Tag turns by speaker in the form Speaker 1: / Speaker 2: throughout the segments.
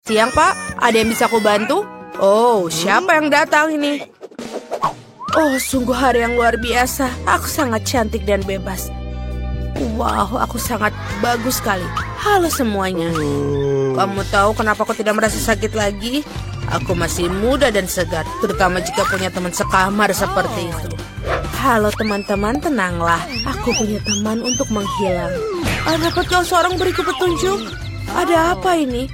Speaker 1: Siang, Pak. Ada yang bisa aku bantu? Oh, siapa yang datang ini? Oh, sungguh hari yang luar biasa. Aku sangat cantik dan bebas. Wow, aku sangat bagus sekali. Halo semuanya. Kamu tahu kenapa aku tidak merasa sakit lagi? Aku masih muda dan segar, terutama jika punya teman sekamar seperti itu. Halo teman-teman, tenanglah. Aku punya teman untuk menghilang. Dapat kau seorang beriku petunjuk? Ada apa ini?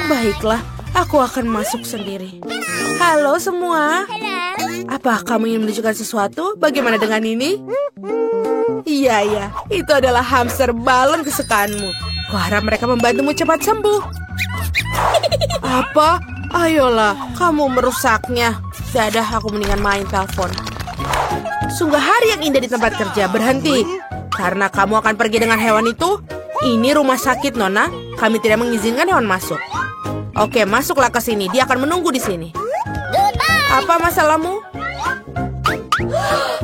Speaker 1: Baiklah, aku akan masuk sendiri. Halo semua. Apa kamu ingin menunjukkan sesuatu? Bagaimana dengan ini? Iya, itu adalah hamster balon kesukaanmu. Kuharap mereka membantumu cepat sembuh. Apa? Ayolah, kamu merusaknya. Dadah, aku mendingan main telepon. Sungguh hari yang indah di tempat kerja. Berhenti. Karena kamu akan pergi dengan hewan itu. Ini rumah sakit, Nona. Kami tidak mengizinkan hewan masuk. Oke, masuklah ke sini. Dia akan menunggu di sini. Apa masalahmu?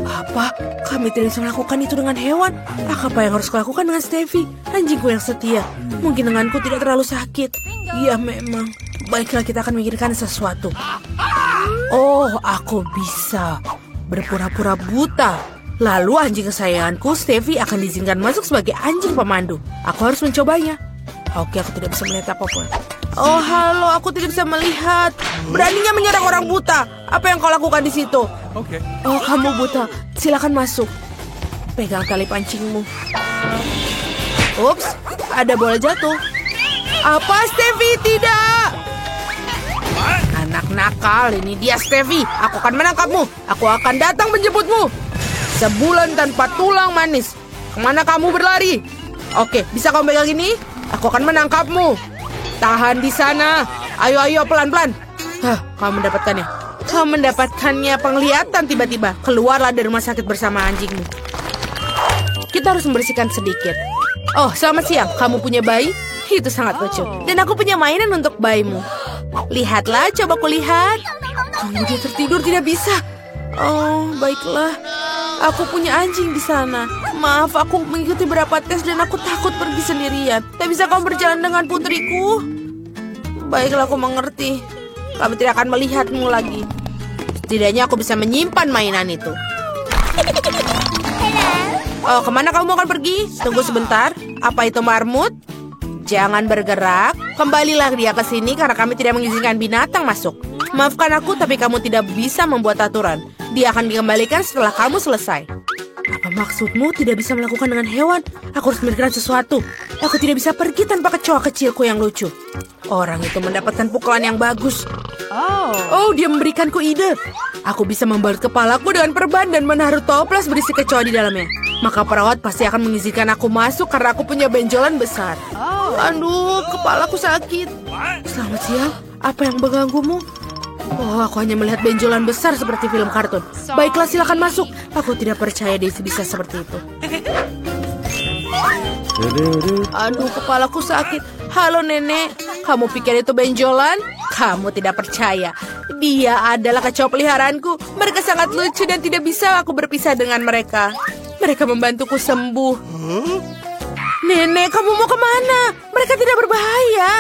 Speaker 1: Apa? Kami tidak bisa melakukan itu dengan hewan. Apa yang harus kulakukan dengan Steffi? Anjingku yang setia. Mungkin denganku tidak terlalu sakit. Ya memang. Baiklah, kita akan memikirkan sesuatu. Oh, aku bisa berpura-pura buta. Lalu anjing kesayanganku, Steffi, akan diizinkan masuk sebagai anjing pemandu. Aku harus mencobanya. Oke, aku tidak bisa melihat apapun. Oh, halo, aku tidak bisa melihat. Beraninya menyerang orang buta. Apa yang kau lakukan di situ?
Speaker 2: Oke.
Speaker 1: Oh, kamu buta. Silakan masuk. Pegang tali pancingmu. Ups, ada bola jatuh. Apa, Steffi? Tidak. Anak nakal, ini dia Steffi. Aku akan menangkapmu. Aku akan datang menjemputmu. Sebulan tanpa tulang manis. Kemana kamu berlari? Oke, bisa kamu pegang ini? Aku akan menangkapmu. Tahan di sana. Ayo, pelan-pelan. Kamu mendapatkannya. Kamu mendapatkannya penglihatan tiba-tiba. Keluarlah dari rumah sakit bersama anjingmu. Kita harus membersihkan sedikit. Oh, selamat siang. Kamu punya bayi? Itu sangat lucu. Dan aku punya mainan untuk bayimu. Lihatlah, coba kulihat. Dia tertidur, tidak bisa. Oh, baiklah. Aku punya anjing di sana. Maaf, aku mengikuti beberapa tes dan aku takut pergi sendirian. Tak bisa kamu berjalan dengan putriku? Baiklah, aku mengerti. Kami tidak akan melihatmu lagi. Setidaknya aku bisa menyimpan mainan itu. Oh, kemana kamu akan pergi? Tunggu sebentar. Apa itu marmut? Jangan bergerak. Kembalilah dia ke sini karena kami tidak mengizinkan binatang masuk. Maafkan aku, tapi kamu tidak bisa membuat aturan. Dia akan dikembalikan setelah kamu selesai. Apa maksudmu tidak bisa melakukan dengan hewan? Aku harus memikirkan sesuatu. Aku tidak bisa pergi tanpa kecoa kecilku yang lucu. Orang itu mendapatkan pukulan yang bagus. Oh, dia memberikanku ide. Aku bisa membalut kepalaku dengan perban dan menaruh toples berisi kecoa di dalamnya. Maka perawat pasti akan mengizinkan aku masuk karena aku punya benjolan besar. Aduh, kepalaku sakit. Selamat siang. Apa yang mengganggumu? Oh, aku hanya melihat benjolan besar seperti film kartun. Baiklah, silakan masuk. Aku tidak percaya dia bisa seperti itu. Aduh, kepalaku sakit. Halo, Nenek. Kamu pikir itu benjolan? Kamu tidak percaya. Dia adalah kecoa peliharaanku. Mereka sangat lucu dan tidak bisa aku berpisah dengan mereka. Mereka membantuku sembuh. Nenek, kamu mau kemana? Mereka tidak berbahaya.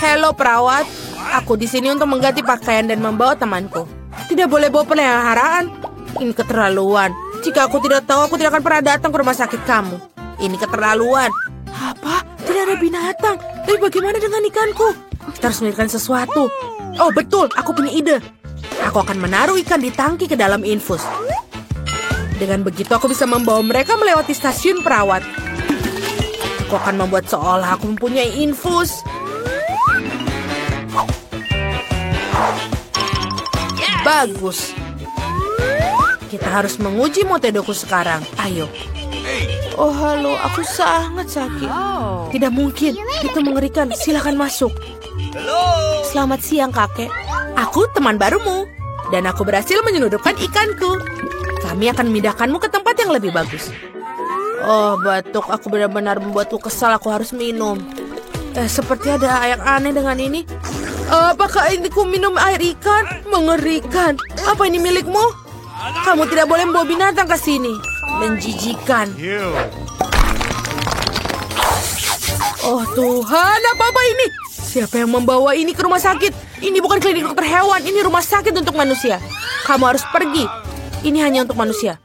Speaker 1: Halo perawat, aku di sini untuk mengganti pakaian dan membawa temanku. Tidak boleh bawa peliharaan. Ini keterlaluan. Jika aku tidak tahu, aku tidak akan pernah datang ke rumah sakit kamu. Ini keterlaluan. Apa? Tidak ada binatang. Tapi bagaimana dengan ikanku? Kita harus memikirkan sesuatu. Oh betul, aku punya ide. Aku akan menaruh ikan di tangki ke dalam infus. Dengan begitu aku bisa membawa mereka melewati stasiun perawat. Aku akan membuat seolah aku mempunyai infus. Bagus. Kita harus menguji metodeku sekarang. Ayo. Oh, halo. Aku sangat sakit. Tidak mungkin. Itu mengerikan. Silakan masuk. Selamat siang, kakek. Aku teman barumu. Dan aku berhasil menyelundupkan ikanku. Kami akan memindahkanmu ke tempat yang lebih bagus. Oh, batuk. Aku benar-benar membuatku kesal. Aku harus minum. Seperti ada yang aneh dengan ini. Apakah ini ku minum air ikan? Mengerikan. Apa ini milikmu? Kamu tidak boleh membawa binatang ke sini. Menjijikan. Oh Tuhan, apa ini? Siapa yang membawa ini ke rumah sakit? Ini bukan klinik dokter hewan, ini rumah sakit untuk manusia. Kamu harus pergi. Ini hanya untuk manusia.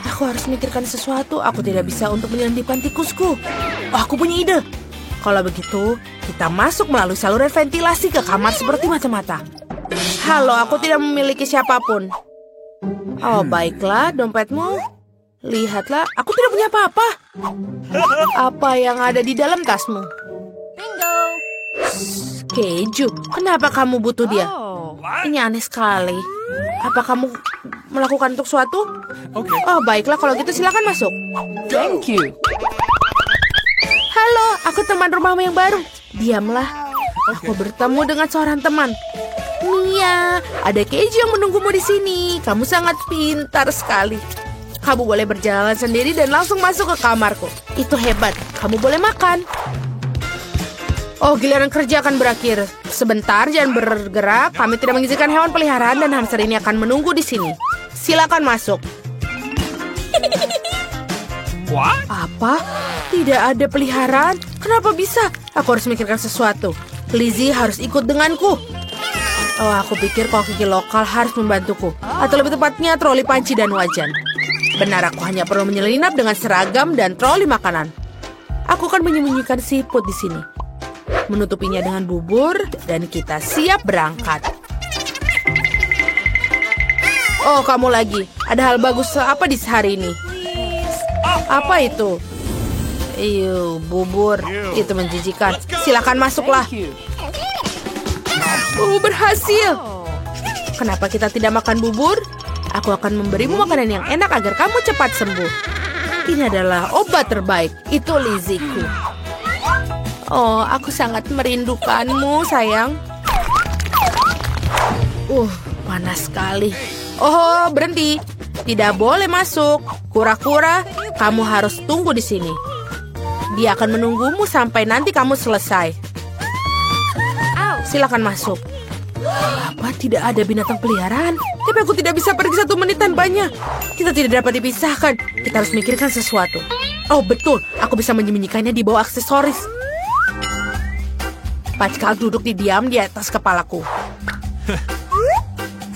Speaker 1: Aku harus memikirkan sesuatu. Aku tidak bisa untuk menyelundupkan tikusku. Oh, aku punya ide. Kalau begitu, kita masuk melalui saluran ventilasi ke kamar seperti mata-mata. Halo, aku tidak memiliki siapapun. Oh, baiklah, dompetmu. Lihatlah, aku tidak punya apa-apa. Apa yang ada di dalam tasmu?
Speaker 2: Bingo.
Speaker 1: Keju, kenapa kamu butuh dia? Ini aneh sekali. Apa kamu melakukan untuk suatu? Oh, baiklah, kalau gitu silakan masuk.
Speaker 2: Thank you.
Speaker 1: Halo, aku teman rumahmu yang baru. Diamlah. Aku bertemu dengan seorang teman. Mia, ada keju yang menunggumu di sini. Kamu sangat pintar sekali. Kamu boleh berjalan sendiri dan langsung masuk ke kamarku. Itu hebat. Kamu boleh makan. Oh, giliran kerja akan berakhir. Sebentar, jangan bergerak. Kami tidak mengizinkan hewan peliharaan dan hamster ini akan menunggu di sini. Silakan masuk.
Speaker 3: What?
Speaker 1: Apa? Tidak ada peliharaan? Kenapa bisa? Aku harus memikirkan sesuatu. Lizzie harus ikut denganku. Oh, aku pikir koki lokal harus membantuku. Atau lebih tepatnya troli panci dan wajan. Benar, aku hanya perlu menyelinap dengan seragam dan troli makanan. Aku akan menyembunyikan siput di sini. Menutupinya dengan bubur, dan kita siap berangkat. Oh, kamu lagi. Ada hal bagus apa di hari ini? Apa itu? Bubur. Itu menjijikan. Silakan masuklah. Berhasil. Kenapa kita tidak makan bubur? Aku akan memberimu makanan yang enak agar kamu cepat sembuh. Ini adalah obat terbaik. Itu Lizzieku. Oh, aku sangat merindukanmu, sayang. Panas sekali. Oh, berhenti. Tidak boleh masuk. Kura-kura, kamu harus tunggu di sini. Dia akan menunggumu sampai nanti kamu selesai. Silakan masuk. Apa tidak ada binatang peliharaan? Tapi aku tidak bisa pergi 1 menit tanpanya. Kita tidak dapat dipisahkan. Kita harus memikirkan sesuatu. Oh, betul. Aku bisa menyembunyikannya di bawah aksesoris. Pascal duduk diam di atas kepalaku.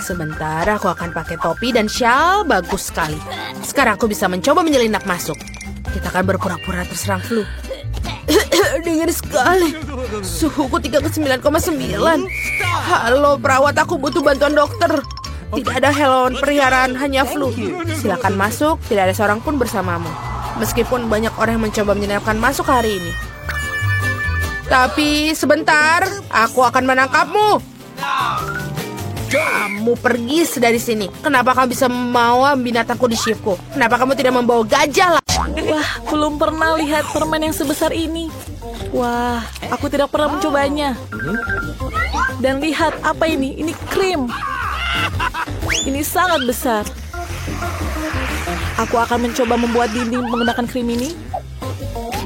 Speaker 1: Sebentar, aku akan pakai topi dan syal. Bagus sekali. Sekarang aku bisa mencoba menyelinap masuk. Kita akan berpura-pura terserang flu. Dingin sekali. Suhuku 39,9. Halo, perawat, aku butuh bantuan dokter. Tidak ada hewan peliharaan, hanya flu. Silakan masuk, tidak ada seorang pun bersamamu. Meskipun banyak orang yang mencoba menyelinapkan masuk hari ini. Tapi sebentar, aku akan menangkapmu. Kamu pergi dari sini. Kenapa kamu bisa membawa binatangku di shiftku? Kenapa kamu tidak membawa gajah lah?
Speaker 2: Wah, belum pernah lihat permen yang sebesar ini. Wah, aku tidak pernah mencobanya. Dan lihat, apa ini? Ini krim. Ini sangat besar. Aku akan mencoba membuat dinding menggunakan krim ini.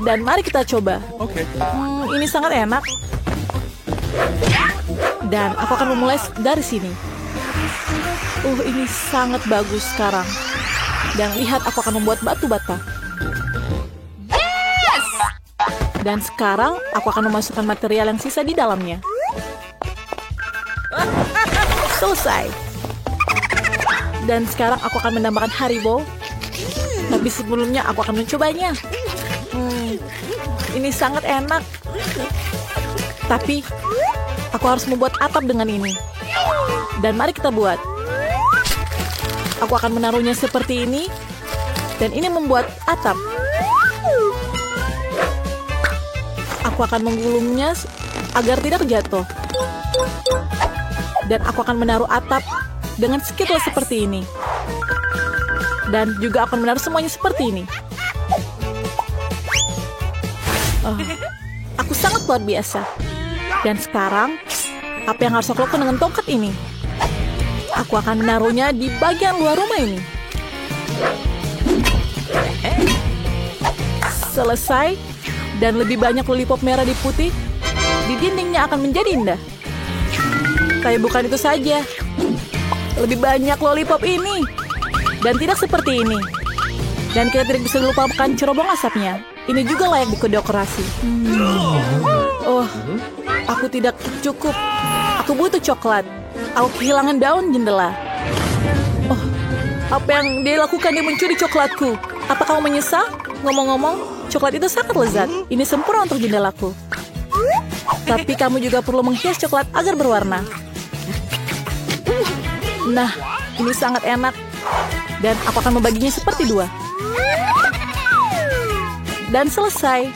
Speaker 2: Dan mari kita coba. Ini sangat enak. Dan aku akan memulai dari sini. Ini sangat bagus sekarang. Dan lihat, aku akan membuat batu bata. Dan sekarang aku akan memasukkan material yang sisa di dalamnya. Selesai. Dan sekarang aku akan menambahkan Haribo. Tapi sebelumnya aku akan mencobanya. Ini sangat enak. Tapi aku harus membuat atap dengan ini. Dan mari kita buat. Aku akan menaruhnya seperti ini. Dan ini membuat atap. Aku akan menggulungnya agar tidak jatuh. Dan aku akan menaruh atap dengan skitless seperti ini. Dan juga akan menaruh semuanya seperti ini. Aku sangat luar biasa. Dan sekarang, apa yang harus aku lakukan dengan tongkat ini? Aku akan menaruhnya di bagian luar rumah ini. Selesai. Dan lebih banyak lollipop merah di putih, di dindingnya akan menjadi indah. Tapi bukan itu saja. Lebih banyak lollipop ini. Dan tidak seperti ini. Dan kita tidak bisa lupakan cerobong asapnya. Ini juga layak didekorasi. Oh, aku tidak cukup. Aku butuh coklat. Aku kehilangan daun jendela. Oh, apa yang dia lakukan? Dia mencuri coklatku. Apa kamu menyesal? Ngomong-ngomong, coklat itu sangat lezat. Ini sempurna untuk jendelaku. Tapi kamu juga perlu menghias coklat agar berwarna. Nah, ini sangat enak. Dan aku akan membaginya seperti 2. Dan selesai.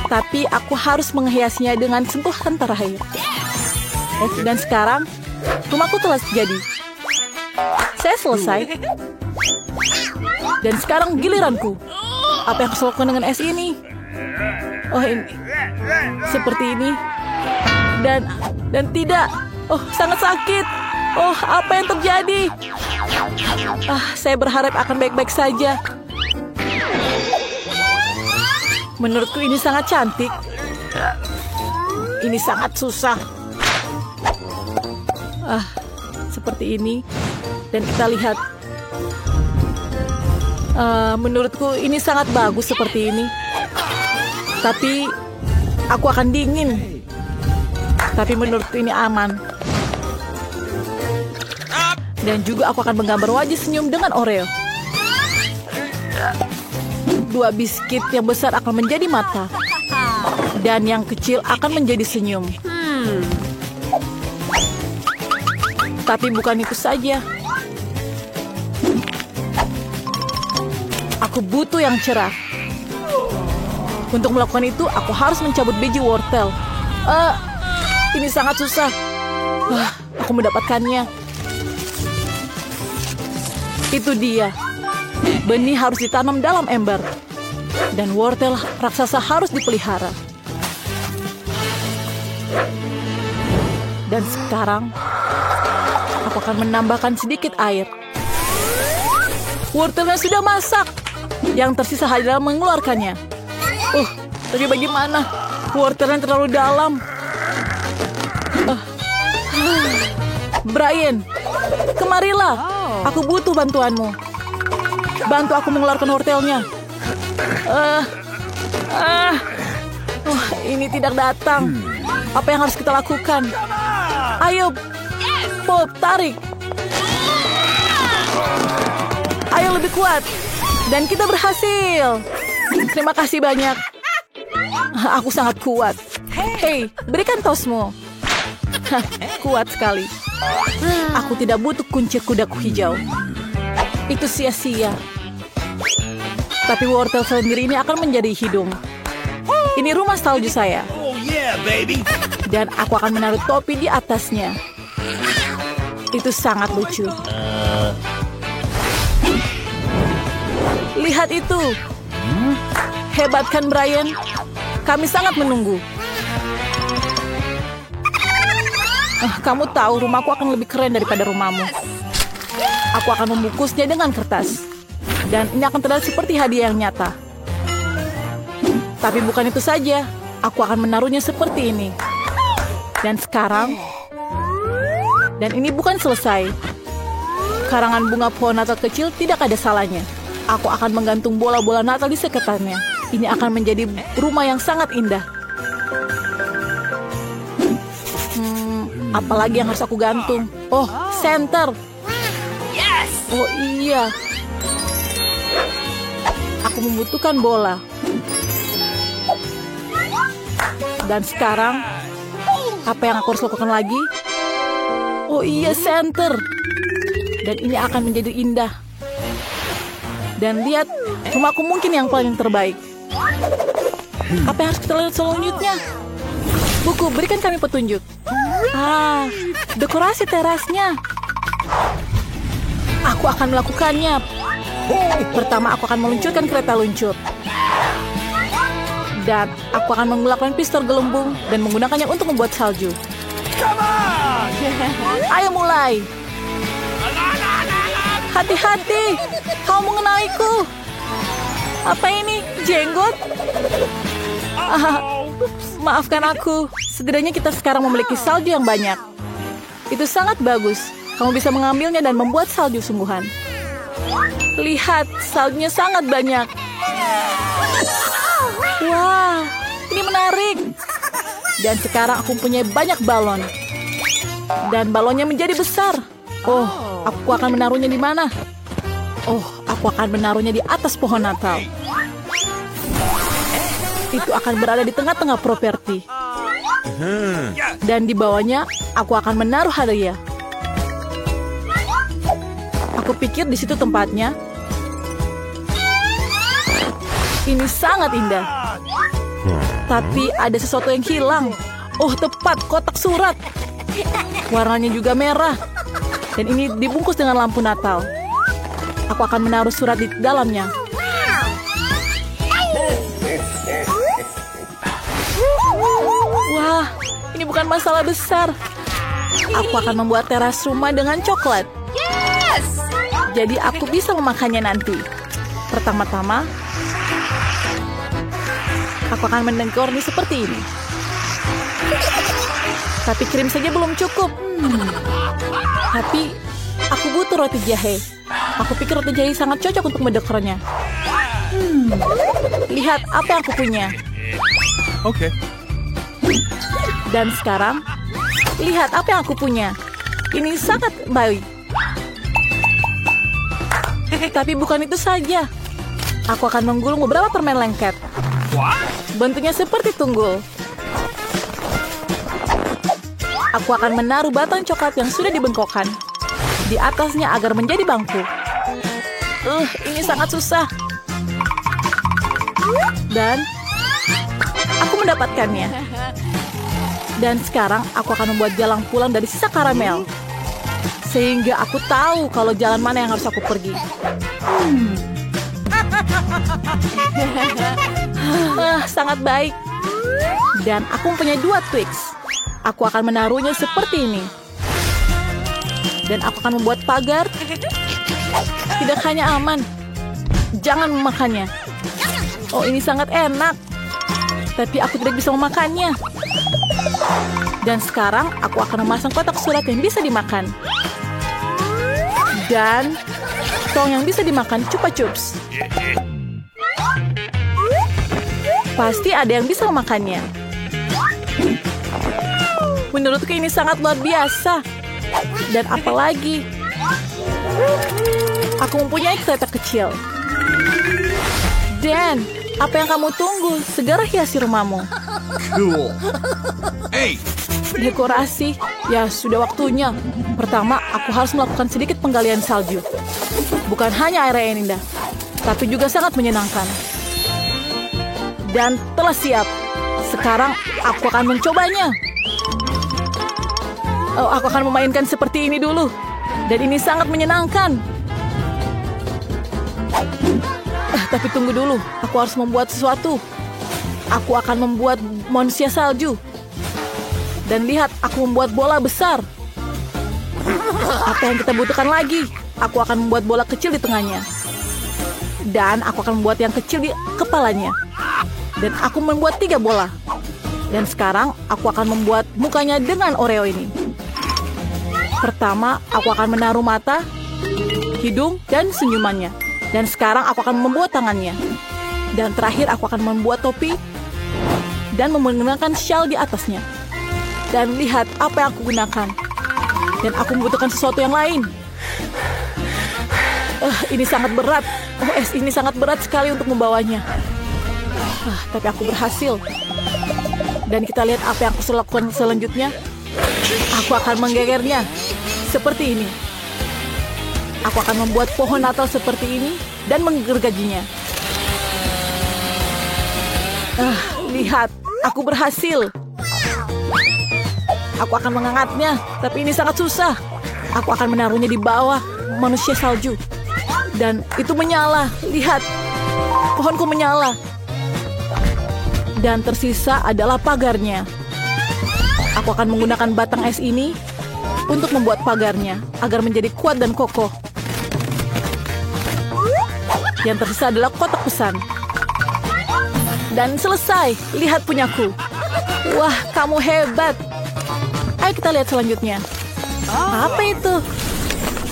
Speaker 2: Tapi aku harus menghiasnya dengan sentuhan terakhir. Dan sekarang, rumahku telah jadi. Saya selesai. Dan sekarang giliranku. Apa yang harus lakukan dengan es ini? Oh, ini. Seperti ini. Dan tidak. Oh, sangat sakit. Oh, apa yang terjadi? Saya berharap akan baik-baik saja. Menurutku ini sangat cantik. Ini sangat susah. Seperti ini. Dan kita lihat. Menurutku ini sangat bagus seperti ini. Tapi aku akan dingin. Tapi menurutku ini aman. Dan juga aku akan menggambar wajah senyum dengan Oreo. 2 biskuit yang besar akan menjadi mata. Dan yang kecil akan menjadi senyum. Tapi bukan itu saja. Aku butuh yang cerah. Untuk melakukan itu, aku harus mencabut biji wortel. Ini sangat susah. Aku mendapatkannya. Itu dia. Benih harus ditanam dalam ember. Dan wortel raksasa harus dipelihara. Dan sekarang, aku akan menambahkan sedikit air. Wortelnya sudah masak. Yang tersisa hanya mengeluarkannya. Tapi bagaimana? Wortelnya terlalu dalam. Brian, kemarilah. Aku butuh bantuanmu. Bantu aku mengeluarkan wortelnya. Ini tidak datang. Apa yang harus kita lakukan? Ayo, Pop, tarik. Ayo lebih kuat. Dan kita berhasil. Terima kasih banyak. Aku sangat kuat. Hei, berikan tosmu. Kuat sekali. Aku tidak butuh kunci kudaku hijau. Itu sia-sia. Tapi wortel sendiri ini akan menjadi hidung. Ini rumah salju saya. Dan aku akan menaruh topi di atasnya. Itu sangat lucu. Lihat itu. Hebat kan, Brian? Kami sangat menunggu. Kamu tahu rumahku akan lebih keren daripada rumahmu. Aku akan membungkusnya dengan kertas. Dan ini akan terlihat seperti hadiah yang nyata. Tapi bukan itu saja. Aku akan menaruhnya seperti ini. Dan sekarang. Dan ini bukan selesai. Karangan bunga pohon Natal kecil tidak ada salahnya. Aku akan menggantung bola-bola Natal di sekitarnya. Ini akan menjadi rumah yang sangat indah. Apalagi yang harus aku gantung? Oh, senter. Oh iya. Aku membutuhkan bola. Dan sekarang, apa yang aku harus lakukan lagi? Oh iya, center. Dan ini akan menjadi indah. Dan lihat, rumahku mungkin yang paling terbaik. Apa yang harus kita lihat selanjutnya? Buku, berikan kami petunjuk. Dekorasi terasnya. Aku akan melakukannya. Pertama, aku akan meluncurkan kereta luncur. Dan aku akan melakukan pistol gelembung dan menggunakannya untuk membuat salju. Ayo mulai. Hati-hati, kau mengenaiku. Apa ini? Jenggot? Maafkan aku. Setidaknya kita sekarang memiliki salju yang banyak. Itu sangat bagus. Kamu bisa mengambilnya dan membuat salju sungguhan. Lihat, saljunya sangat banyak. Wah, ini menarik. Dan sekarang aku punya banyak balon. Dan balonnya menjadi besar. Oh, aku akan menaruhnya di mana? Oh, aku akan menaruhnya di atas pohon Natal. Itu akan berada di tengah-tengah properti. Dan di bawahnya, aku akan menaruh hadiah. Aku pikir di situ tempatnya. Ini sangat indah. Tapi ada sesuatu yang hilang. Oh, tepat, kotak surat. Warnanya juga merah. Dan ini dibungkus dengan lampu Natal. Aku akan menaruh surat di dalamnya. Wah, ini bukan masalah besar. Aku akan membuat teras rumah dengan coklat. Jadi aku bisa memakannya nanti. Pertama-tama, aku akan mendekornya seperti ini. Tapi krim saja belum cukup. Tapi aku butuh roti jahe. Aku pikir roti jahe sangat cocok untuk mendekornya. Lihat apa yang aku punya.
Speaker 3: Oke.
Speaker 2: Dan sekarang, lihat apa yang aku punya. Ini sangat baik. Tapi bukan itu saja. Aku akan menggulung beberapa permen lengket. Bentuknya seperti tunggul. Aku akan menaruh batang coklat yang sudah dibengkokkan di atasnya agar menjadi bangku. Ini sangat susah. Dan aku mendapatkannya. Dan sekarang aku akan membuat jalan pulang dari sisa karamel. Sehingga aku tahu kalau jalan mana yang harus aku pergi. Sangat baik. Dan aku mempunyai 2 Twix. Aku akan menaruhnya seperti ini. Dan aku akan membuat pagar. Tidak hanya aman. Jangan memakannya. Oh, ini sangat enak. Tapi aku tidak bisa memakannya. Dan sekarang aku akan memasang kotak surat yang bisa dimakan. Dan tong yang bisa dimakan Chupa Chups. Pasti ada yang bisa memakannya. Menurutku ini sangat luar biasa. Dan apalagi, aku mempunyai kereta kecil. Dan apa yang kamu tunggu? Segera hiasi rumahmu.
Speaker 3: Cool. Hey.
Speaker 2: Dekorasi, ya sudah waktunya. Pertama, aku harus melakukan sedikit penggalian salju. Bukan hanya area yang indah, tapi juga sangat menyenangkan. Dan telah siap. Sekarang aku akan mencobanya. Oh, aku akan memainkan seperti ini dulu. Dan ini sangat menyenangkan. Tapi tunggu dulu, aku harus membuat sesuatu. Aku akan membuat manusia salju. Dan lihat, aku membuat bola besar. Apa yang kita butuhkan lagi? Aku akan membuat bola kecil di tengahnya. Dan aku akan membuat yang kecil di kepalanya. Dan aku membuat 3 bola. Dan sekarang aku akan membuat mukanya dengan Oreo ini. Pertama, aku akan menaruh mata, hidung, dan senyumannya. Dan sekarang aku akan membuat tangannya. Dan terakhir aku akan membuat topi dan menggunakan shawl di atasnya. Dan lihat apa yang aku gunakan. Dan aku membutuhkan sesuatu yang lain. Ini sangat berat. Ini sangat berat sekali untuk membawanya. Tapi aku berhasil. Dan kita lihat apa yang aku lakukan selanjutnya. Aku akan menggegernya seperti ini. Aku akan membuat pohon Natal seperti ini dan menggergajinya. Lihat, aku berhasil. Aku akan mengangkatnya, tapi ini sangat susah. Aku akan menaruhnya di bawah manusia salju. Dan itu menyala. Lihat, pohonku menyala. Dan tersisa adalah pagarnya. Aku akan menggunakan batang es ini untuk membuat pagarnya agar menjadi kuat dan kokoh. Yang tersisa adalah kotak pesan. Dan selesai. Lihat punyaku. Wah, kamu hebat. Ayo kita lihat selanjutnya. Apa itu?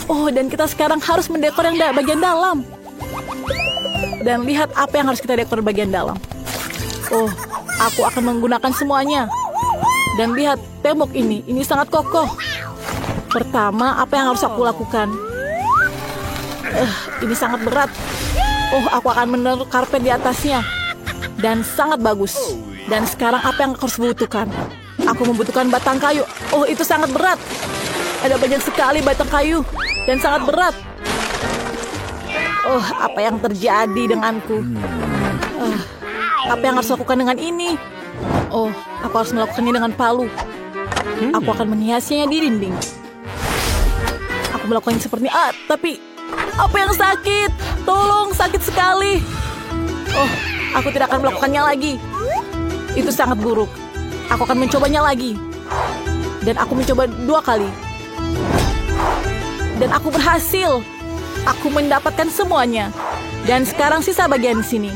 Speaker 2: Oh, dan kita sekarang harus mendekor yang bagian dalam. Dan lihat apa yang harus kita dekor bagian dalam. Oh, aku akan menggunakan semuanya. Dan lihat, tembok ini sangat kokoh. Pertama, apa yang harus aku lakukan? Ini sangat berat. Oh, aku akan menaruh karpet di atasnya. Dan sangat bagus. Dan sekarang apa yang aku harus butuhkan? Aku membutuhkan batang kayu. Oh, itu sangat berat. Ada banyak sekali batang kayu. Dan sangat berat. Oh, apa yang terjadi denganku? Apa yang harus lakukan dengan ini? Oh, aku harus melakukannya dengan palu. Aku akan menghiasnya di dinding. Aku melakukannya seperti ini. Tapi apa yang sakit? Tolong, sakit sekali. Oh, aku tidak akan melakukannya lagi. Itu sangat buruk. Aku akan mencobanya lagi. Dan aku mencoba 2 kali. Dan aku berhasil. Aku mendapatkan semuanya. Dan sekarang sisa bagian di sini.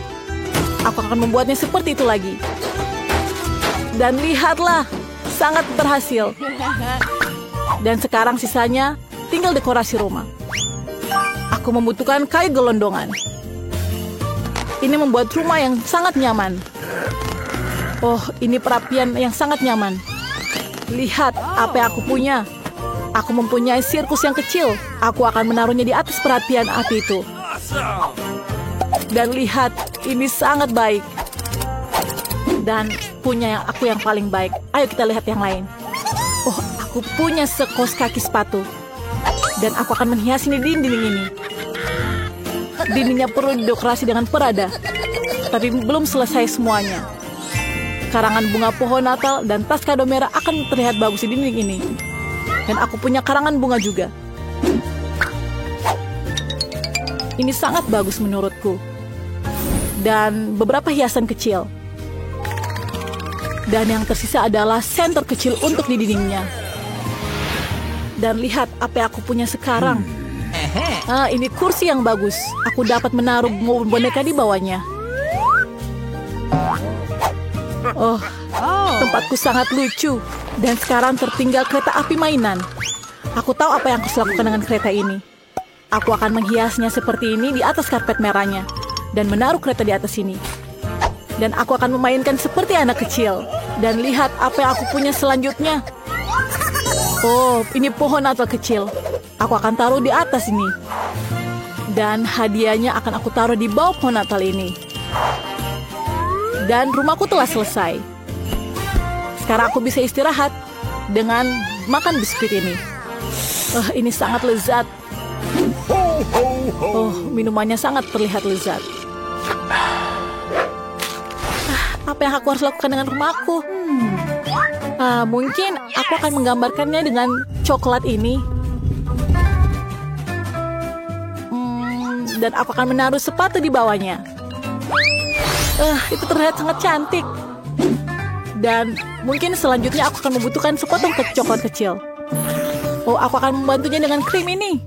Speaker 2: Aku akan membuatnya seperti itu lagi. Dan lihatlah, sangat berhasil. Dan sekarang sisanya tinggal dekorasi rumah. Aku membutuhkan kayu gelondongan. Ini membuat rumah yang sangat nyaman. Oh, ini perapian yang sangat nyaman. Lihat apa yang aku punya. Aku mempunyai sirkus yang kecil. Aku akan menaruhnya di atas perapian api itu. Dan lihat, ini sangat baik. Dan punya aku yang paling baik. Ayo kita lihat yang lain. Oh, aku punya sekos kaki sepatu. Dan aku akan menghiasi di dinding ini. Dindingnya perlu didekorasi dengan perada. Tapi belum selesai semuanya. Karangan bunga pohon Natal dan tas kado merah akan terlihat bagus di dinding ini. Dan aku punya karangan bunga juga. Ini sangat bagus menurutku. Dan beberapa hiasan kecil. Dan yang tersisa adalah senter kecil untuk di dindingnya. Dan lihat apa yang aku punya sekarang. Ini kursi yang bagus. Aku dapat menaruh boneka di bawahnya. Oh, tempatku sangat lucu. Dan sekarang tertinggal kereta api mainan. Aku tahu apa yang harus lakukan dengan kereta ini. Aku akan menghiasnya seperti ini di atas karpet merahnya. Dan menaruh kereta di atas sini. Dan aku akan memainkan seperti anak kecil. Dan lihat apa yang aku punya selanjutnya. Oh, ini pohon Natal kecil. Aku akan taruh di atas ini. Dan hadiahnya akan aku taruh di bawah pohon Natal ini. Dan rumahku telah selesai. Sekarang aku bisa istirahat dengan makan biskuit ini. Ini sangat lezat. Oh, minumannya sangat terlihat lezat. Apa yang aku harus lakukan dengan rumahku? Mungkin aku akan menggambarkannya dengan coklat ini. Dan aku akan menaruh sepatu di bawahnya. Itu terlihat sangat cantik. Dan mungkin selanjutnya aku akan membutuhkan sepotong coklat kecil. Oh, aku akan membantunya dengan krim ini.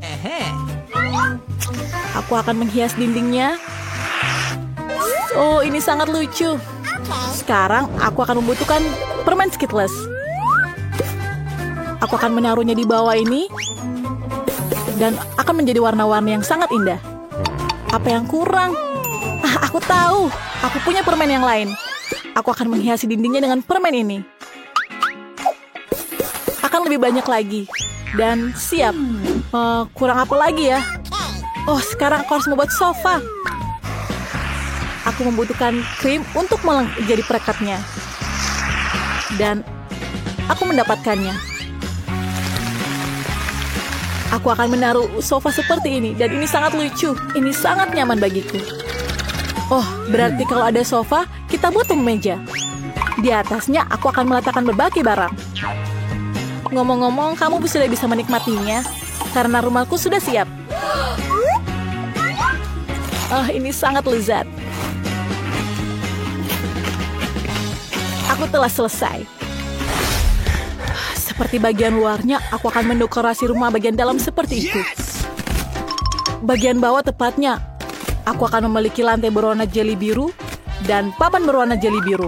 Speaker 2: Aku akan menghias dindingnya. Oh, ini sangat lucu. Sekarang aku akan membutuhkan permen Skittles. Aku akan menaruhnya di bawah ini. Dan akan menjadi warna-warni yang sangat indah. Apa yang kurang? Aku tahu. Aku punya permen yang lain. Aku akan menghiasi dindingnya dengan permen ini. Akan lebih banyak lagi. Dan siap. Kurang apa lagi ya? Oh, sekarang aku harus membuat sofa. Aku membutuhkan krim untuk menjadi perekatnya. Dan aku mendapatkannya. Aku akan menaruh sofa seperti ini. Dan ini sangat lucu. Ini sangat nyaman bagiku. Oh, berarti kalau ada sofa, kita butuh meja. Di atasnya aku akan meletakkan berbagai barang. Ngomong-ngomong, kamu sudah bisa menikmatinya. Karena rumahku sudah siap. Ini sangat lezat. Aku telah selesai. Seperti bagian luarnya, aku akan mendekorasi rumah bagian dalam seperti itu. Bagian bawah tepatnya, aku akan memiliki lantai berwarna jeli biru dan papan berwarna jeli biru.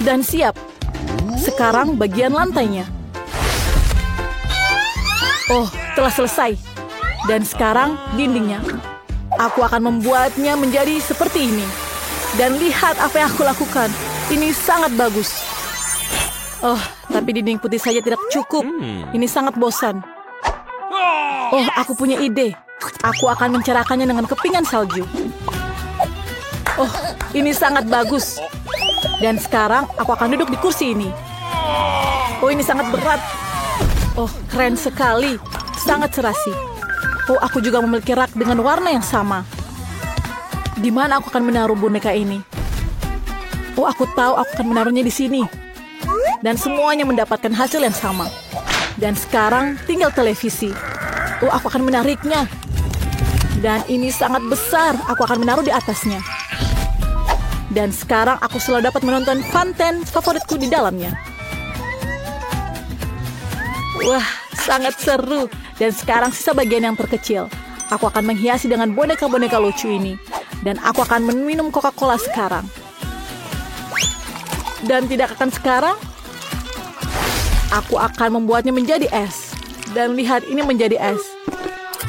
Speaker 2: Dan siap. Sekarang bagian lantainya. Oh, telah selesai. Dan sekarang dindingnya. Aku akan membuatnya menjadi seperti ini. Dan lihat apa yang aku lakukan. Ini sangat bagus. Oh, tapi dinding putih saja tidak cukup. Ini sangat bosan. Oh, aku punya ide. Aku akan mencerahkannya dengan kepingan salju. Oh, ini sangat bagus. Dan sekarang aku akan duduk di kursi ini. Oh, ini sangat berat. Oh, keren sekali. Sangat serasi. Oh, aku juga memiliki rak dengan warna yang sama. Di mana aku akan menaruh boneka ini? Oh, aku tahu aku akan menaruhnya di sini. Dan semuanya mendapatkan hasil yang sama. Dan sekarang tinggal televisi. Oh, aku akan menariknya. Dan ini sangat besar. Aku akan menaruh di atasnya. Dan sekarang aku selalu dapat menonton konten favoritku di dalamnya. Wah, sangat seru. Dan sekarang sisa bagian yang terkecil. Aku akan menghiasi dengan boneka-boneka lucu ini. Dan aku akan meminum Coca-Cola sekarang. Dan tidak akan sekarang, aku akan membuatnya menjadi es. Dan lihat, ini menjadi es.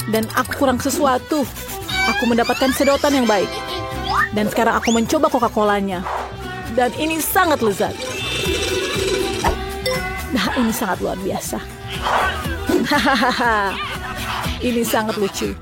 Speaker 2: Dan aku kurang sesuatu. Aku mendapatkan sedotan yang baik. Dan sekarang aku mencoba Coca-Colanya. Dan ini sangat lezat. Nah, ini sangat luar biasa. Hahaha. Ini sangat lucu.